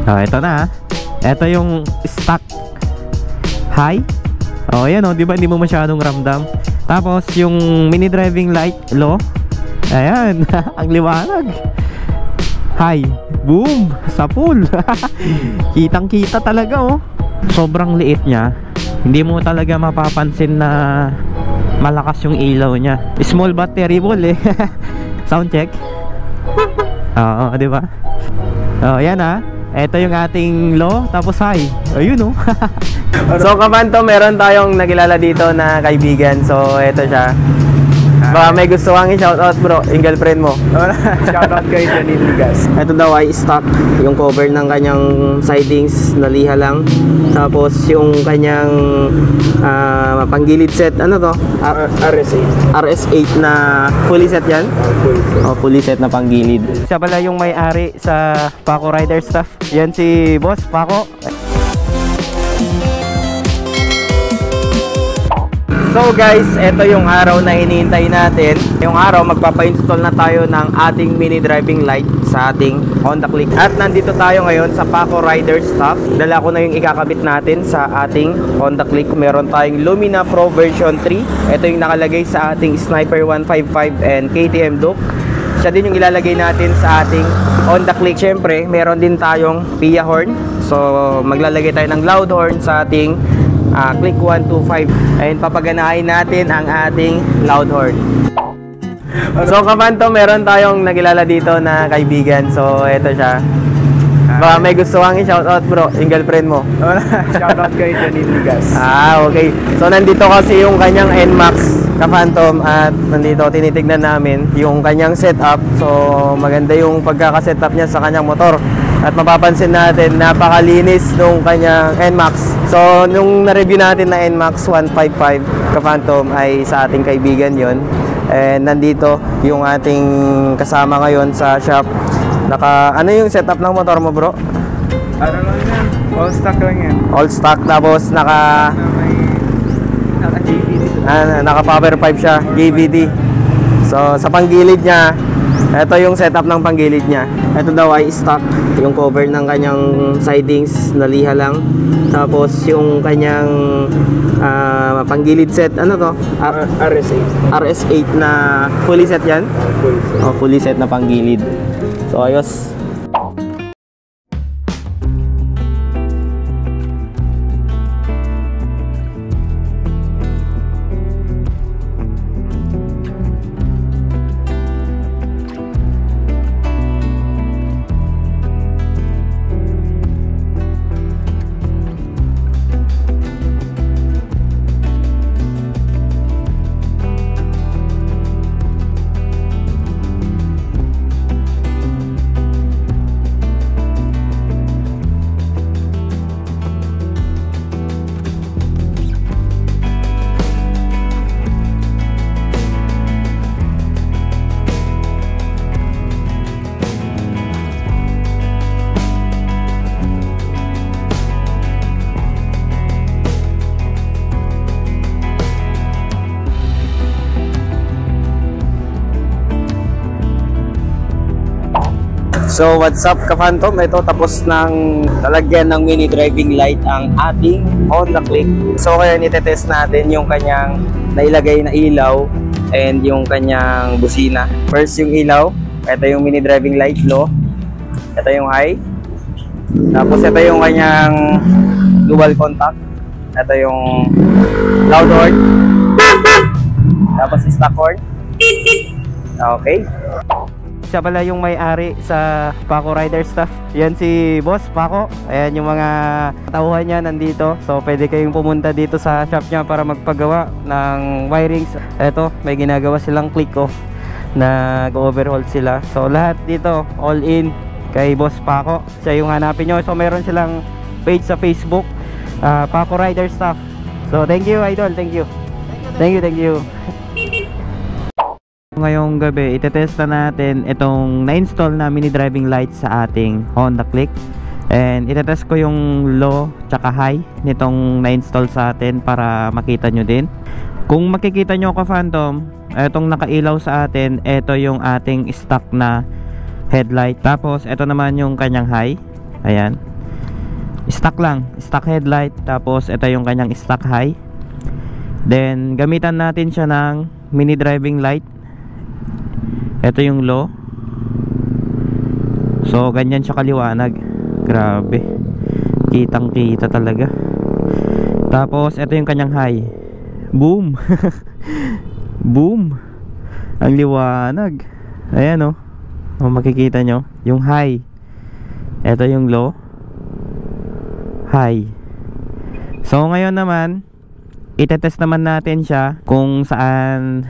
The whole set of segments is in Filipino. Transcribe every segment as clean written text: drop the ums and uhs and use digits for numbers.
Oh, ito na. Ito yung stock high. Oh, ayan oh, di ba hindi mo masyadong ramdam. Tapos yung mini driving light low. Ayan, ang liwanag. High, boom, sa full. Kitang-kita talaga oh. Sobrang liit niya. Hindi mo talaga mapapansin na malakas yung ilaw niya. Small but terrible eh. Sound check. Oo, di ba? Oh, yan ah. Ito yung ating low, tapos high. Ayun oh. So kamanto, meron tayong nakilala dito na kaibigan. So ito siya. Baka may gusto kang i-shoutout bro, yung girlfriend mo. Shoutout kay Janine Ligas. Ito daw ay stock, yung cover ng kanyang sidings, naliha lang. Tapos yung kanyang panggilid set, ano to? RS8. RS8 na fully set yan? Full set. Oh, fully set na panggilid. Siya pala yung may-ari sa Paco Rider Stuff. Yan si Boss Paco. So guys, ito yung araw na hinihintay natin. Yung araw magpapa-install na tayo ng ating mini driving light sa ating Honda Click. At nandito tayo ngayon sa Paco Rider Stuff. Dala ko na yung ikakabit natin sa ating Honda Click. Meron tayong Lumina Pro version 3. Ito yung nakalagay sa ating Sniper 155 and KTM Duke. Siya din yung ilalagay natin sa ating Honda Click. Siyempre, meron din tayong PIA horn. So maglalagay tayo ng loud horn sa ating Click 125. Ayun, papaganahin natin ang ating loud horn. So kamanto, meron tayong nakilala dito na kaibigan. So ito siya. Baka may gusto kang i-shoutout bro, yung girlfriend mo. Shoutout kay Janine Ligas. Okay. So nandito kasi yung kanyang NMAX ka-Phantom at nandito tinitignan namin yung kanyang setup. So maganda yung pagkaka-setup niya sa kanyang motor. At mapapansin natin, napakalinis nung kanyang NMAX. So, nung na-review natin na NMAX 155 ka-Phantom ay sa ating kaibigan yon. And nandito yung ating kasama ngayon sa shop. Ano yung setup ng motor mo bro? Ano lang yan? All stock lang yan. All stock, tapos naka power pipe siya, JVT. So, sa panggilid niya, ito yung setup ng panggilid niya. Ito daw ay stock, yung cover ng kanyang sidings, naliha lang. Tapos yung kanyang panggilid set, ano to? RS8. RS8 na fully set yan? Full set. Oh, fully set na panggilid. So ayos. So what's up ka-Phantom? Ito tapos ng lalagyan ng mini driving light ang ating Honda Click. So kaya nitetest natin yung kanyang nailagay na ilaw and yung kanyang busina. First yung ilaw, ito yung mini driving light low. Ito yung high. Tapos ito yung kanyang dual contact. Ito yung loud horn. Tapos stock horn. Okay. Siya pala yung may-ari sa Paco Rider Stuff. Yan si Boss Paco. Ayan yung mga tauhan niya nandito. So pwede kayong pumunta dito sa shop niya para magpagawa ng wirings. Eto, may ginagawa silang click off. Nag-overhaul sila. So lahat dito all in kay Boss Paco. Siya yung hanapin nyo. So meron silang page sa Facebook, Paco Rider Stuff. So thank you idol, thank you. Thank you. Ngayong gabi, itetest na natin itong na-install na mini driving light sa ating Honda Click. And itetest ko yung low tsaka high nitong na-install sa atin para makita nyo din. Kung makikita nyo ka-Phantom, itong nakailaw sa atin, ito yung ating stock na headlight. Tapos ito naman yung kanyang high. Ayan. stock lang, stock headlight. Tapos ito yung kanyang stock high. Then gamitan natin siya ng mini driving light. Ito yung low. So ganyan siya kaliwanag. Grabe, kitang kita talaga. Tapos ito yung kanyang high. Boom. Boom. Ang liwanag. Ayan, oh. Makikita nyo yung high. Ito yung low, high. So ngayon naman, itetest naman natin siya kung saan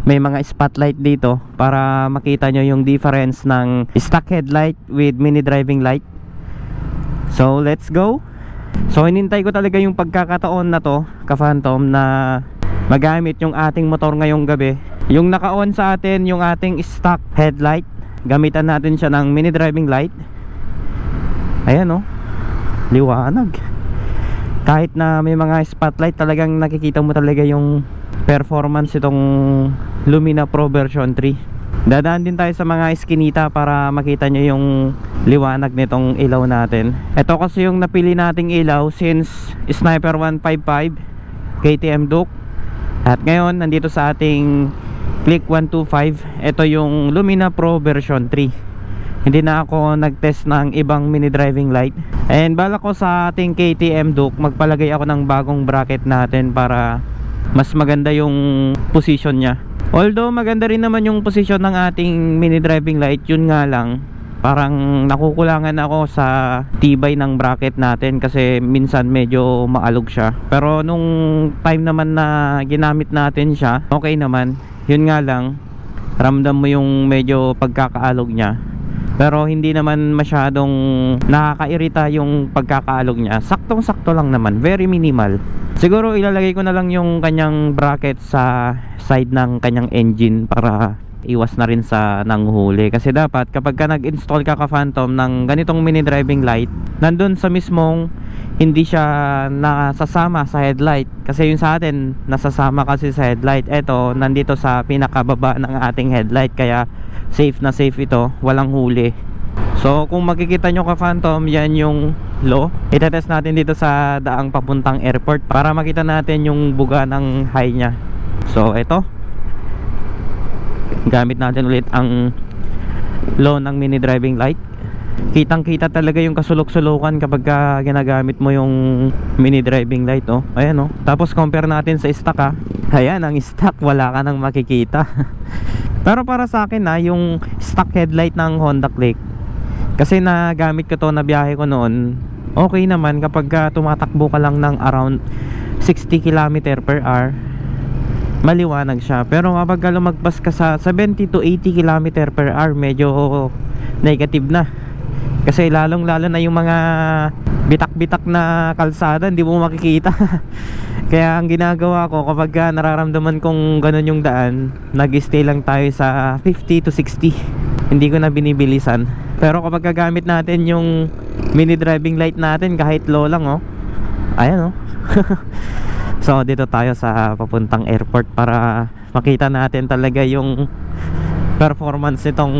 may mga spotlight dito para makita nyo yung difference ng stock headlight with mini driving light. So let's go. So hinintay ko talaga yung pagkakataon na to, ka-Phantom, na magamit yung ating motor ngayong gabi. Yung naka-on sa atin yung ating stock headlight, gamitan natin siya ng mini driving light. Ayan, oh, liwanag. Kahit na may mga spotlight, talagang nakikita mo talaga yung performance itong Lumina Pro version 3. Dadaan din tayo sa mga eskinita para makita nyo yung liwanag nitong ilaw natin. Ito kasi yung napili nating ilaw since Sniper 155 KTM Duke. At ngayon nandito sa ating Click 125, ito yung Lumina Pro version 3. Hindi na ako nagtest ng ibang mini driving light. And bala ko sa ating KTM Duke, magpalagay ako ng bagong bracket natin para mas maganda yung position nya. Although maganda rin naman yung position ng ating mini driving light, yun nga lang parang nakukulangan ako sa tibay ng bracket natin kasi minsan medyo maalog siya. Pero nung time naman na ginamit natin siya, okay naman. Yun nga lang, ramdam mo yung medyo pagkakaalog niya. Pero hindi naman masyadong nakakairita yung pagkakaalog niya. Saktong-sakto lang naman, very minimal. Siguro ilalagay ko na lang yung kanyang bracket sa side ng kanyang engine para iwas na rin sa nanguhuli. Kasi dapat kapag ka nag-install ka, ka-Phantom, ng ganitong mini driving light, nandun sa mismong hindi siya nasasama sa headlight. Kasi yung sa atin nasasama kasi sa headlight. Eto nandito sa pinakababa ng ating headlight, kaya safe na safe ito, walang huli. So kung makikita nyo, ka-Phantom, yan yung low. Itetest natin dito sa daang papuntang airport para makita natin yung buga ng high nya. So eto, gamit natin ulit ang low ng mini driving light. Kitang kita talaga yung kasulok-sulukan kapag ginagamit mo yung mini driving light, oh. Ayan, oh. Tapos compare natin sa stock, ha. Ayan, ang stock wala ka nang makikita. Pero para sa akin, yung stock headlight ng Honda Click, kasi nagamit ko to, na biyahe ko noon, okay naman kapag tumatakbo ka lang ng around 60 km/h, maliwanag siya. Pero kapag lumagpas ka sa 70 to 80 km/h, medyo negative na. Kasi lalong lalo na yung mga bitak-bitak na kalsada, hindi mo makikita. Kaya ang ginagawa ko kapag nararamdaman kong ganun yung daan, nag-stay lang tayo sa 50 to 60. Hindi ko na binibilisan. Pero kapag gagamit natin yung mini driving light natin, kahit low lang, oh. Ayan, oh. So dito tayo sa papuntang airport para makita natin talaga yung performance nitong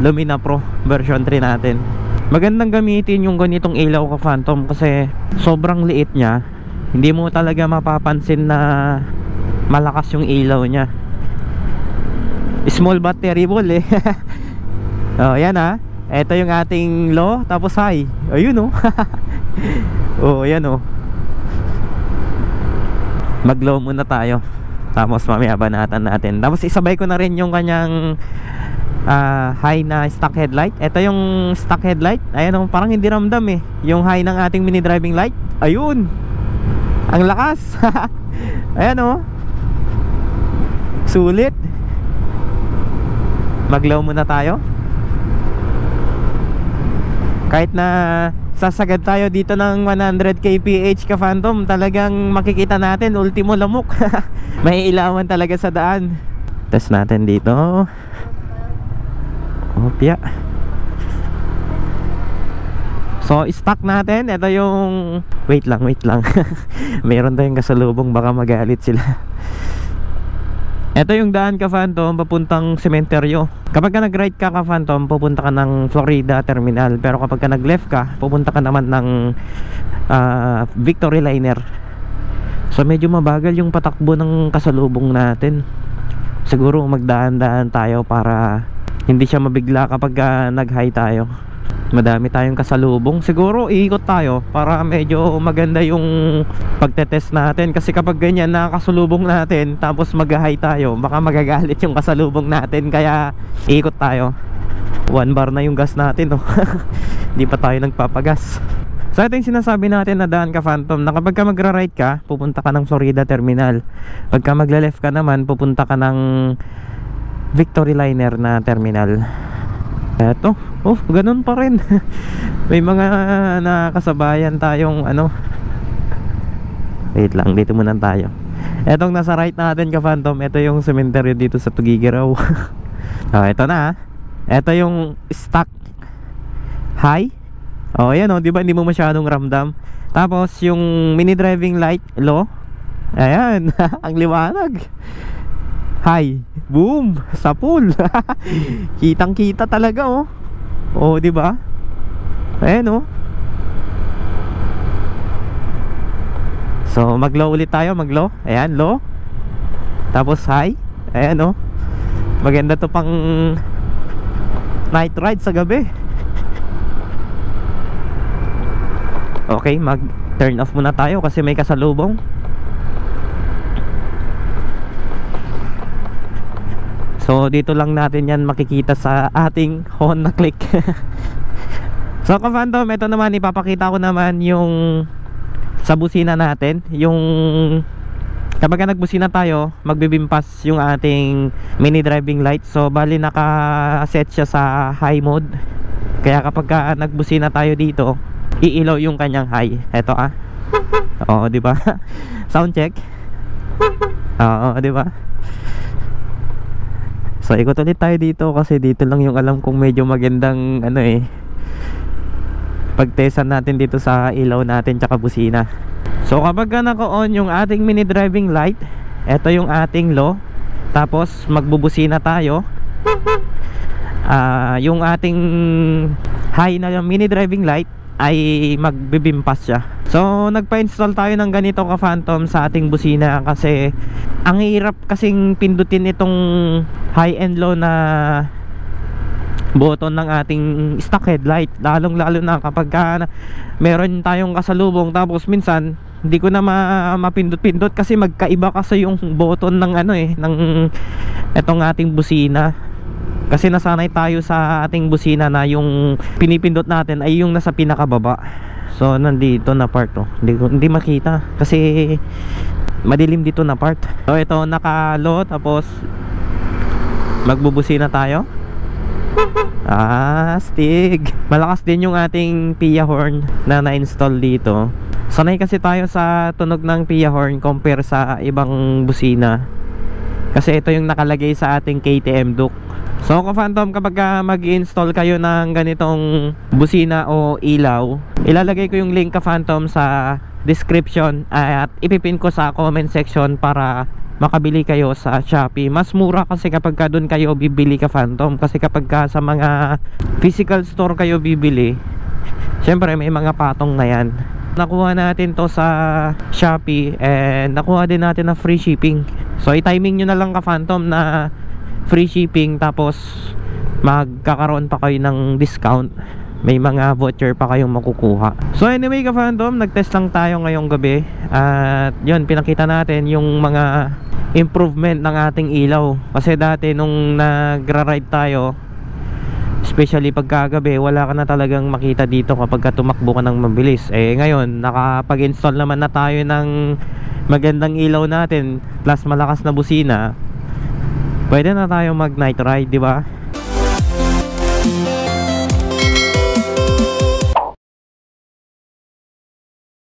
Lumina Pro version 3 natin. Magandang gamitin yung ganitong ilaw, ka-Phantom, kasi sobrang liit niya. Hindi mo talaga mapapansin na malakas yung ilaw niya. Small but terrible, eh. Oh, yan, ha. Ito yung ating low, tapos high. Ayun, oh. Oh, yan, oh. Mag-low muna tayo, tapos mamaya banatan natin. Tapos isabay ko na rin yung kanyang high na stock headlight. Ito yung stock headlight. Ayan, oh, parang hindi ramdam, eh, yung high ng ating mini driving light. Ayun, ang lakas. Ayan, oh. Sulit. Mag-low muna tayo. Kahit na sasagad tayo dito ng 100 kph, ka-Phantom, talagang makikita natin ultimo lamok. May ilawan talaga sa daan. Test natin dito. Opya. So stock natin, ito yung, wait lang. Mayroon tayong kasalubong, baka magalit sila. Ito yung daan ka Phantom papuntang sementeryo. Kapag ka nag-right ka Phantom, pupunta ka ng Florida Terminal. Pero kapag ka nag-left ka, pupunta ka naman ng Victory Liner. So medyo mabagal yung patakbo ng kasalubong natin. Siguro magdaan-daan tayo para hindi siya mabigla kapag nag-high tayo. Madami tayong kasalubong. Siguro iikot tayo para medyo maganda yung pagtetest natin. Kasi kapag ganyan nakakasalubong natin tapos mag-high tayo, baka magagalit yung kasalubong natin. Kaya iikot tayo. 1 bar na yung gas natin, no? Hindi pa tayo nagpapagas. So ito yung sinasabi natin na daan ka Phantom, na kapag ka magra-right ka, pupunta ka ng Florida Terminal. Pagka magla-left ka naman, pupunta ka ng Victory Liner na terminal. Eto, ganun pa rin. May mga nakasabayan tayong wait lang, dito muna tayo. Etong nasa right natin ka Phantom, ito yung cemetery dito sa Tugigaraw. Ito na. Ito yung stock high. Ayan di ba hindi mo masyadong ramdam. Tapos yung mini driving light low. Ayan, ang liwanag. High, boom, sa pool. Kitang-kita talaga di ba? Ayan So mag-low ulit tayo, mag-low. Ayan, low. Tapos high. Ayan maganda to pang night ride sa gabi. Okay, mag-turn off muna tayo kasi may kasalubong. So dito lang natin yan makikita sa ating Honda Click. So ka-Phantom, ito naman ipapakita ko naman yung sa busina natin. Yung kapag nagbusina tayo, magbibimpas yung ating mini driving light. So bali naka-set siya sa high mode. Kaya kapag nagbusina tayo dito, iilaw yung kanyang high. Ito di ba? Sound check. Di ba? So ikot ulit tayo dito kasi dito lang yung alam kong medyo magandang pagtesan natin dito sa ilaw natin tsaka busina. So kapag naka-on yung ating mini driving light, ito yung ating low. Tapos magbubusina tayo. Yung ating high na mini driving light ay magbibimpas siya. So nagpa-install tayo ng ganito ka Phantom sa ating busina kasi ang hirap kasing pindutin itong high and low na button ng ating stock headlight, lalong lalo na kapag meron tayong kasalubong tapos minsan hindi ko na mapindot-pindot kasi magkaiba kasi yung button ng ng etong ating busina. Kasi nasanay tayo sa ating busina na yung pinipindot natin ay yung nasa pinakababa. So nandito na part hindi makita kasi madilim dito na part. So ito naka-low tapos magbubusina tayo. Astig. Malakas din yung ating PIA horn na na-install dito. Sanay kasi tayo sa tunog ng PIA horn compare sa ibang busina. Kasi ito yung nakalagay sa ating KTM Duke. So ka-Phantom, kapag mag-install kayo ng ganitong busina o ilaw, ilalagay ko yung link ka-Phantom sa description at ipipin ko sa comment section para makabili kayo sa Shopee. Mas mura kasi kapag doon kayo bibili ka-Phantom. Kasi kapag sa mga physical store kayo bibili, syempre may mga patong na yan. Nakuha natin to sa Shopee and nakuha din natin na free shipping. So i-timing nyo na lang ka-Phantom na free shipping tapos magkakaroon pa kayo ng discount. May mga voucher pa kayong makukuha. So anyway ka-Phantom, nagtest lang tayo ngayong gabi. At yun, pinakita natin yung mga improvement ng ating ilaw. Kasi dati nung nagra-ride tayo, especially pagkagabi, wala ka na talagang makita dito kapag tumakbo ka ng mabilis. Ngayon, nakapag-install naman na tayo ng magandang ilaw natin plus malakas na busina. Pwede na tayo mag night ride, di ba?